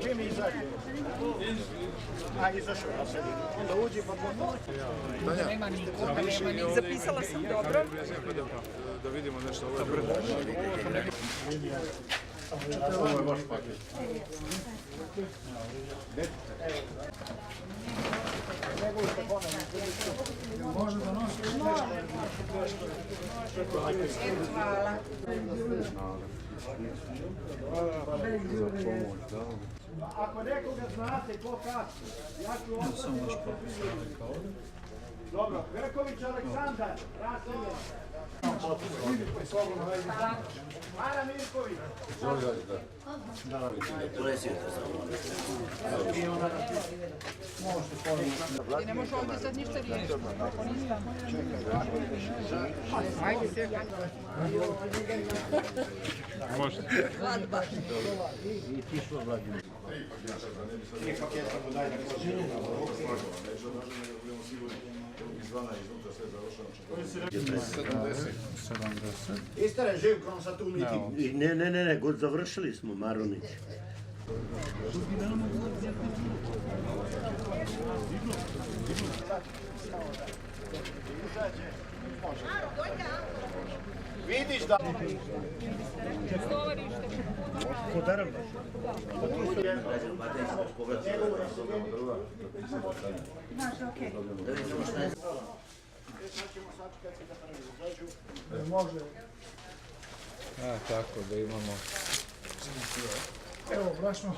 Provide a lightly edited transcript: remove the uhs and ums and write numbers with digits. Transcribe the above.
Čim izađe? A, izašao, ja sedim. Onda uđi pa Tanja, nema ni zapisala sam dobro. Da vidimo nešto, ovo je brdo. Ovo je baš paket. Može da nosiš? Hvala. Ako nekoga znate, ko kako? Ja ću ostati. Dobro, Verković Aleksandar, Raselje. Mara Mirković. Ti ne možeš ovdje sad ništa riješiti. Ajde se. Može. Svadba. I tišlo Vladimir. Nije paketa mu daj na kođe. Istare živkom sa tu meeting. Ne, god završili smo Maronić. Vidiš da... Podaram baš. Može. Tako da imamo. Evo, brašno.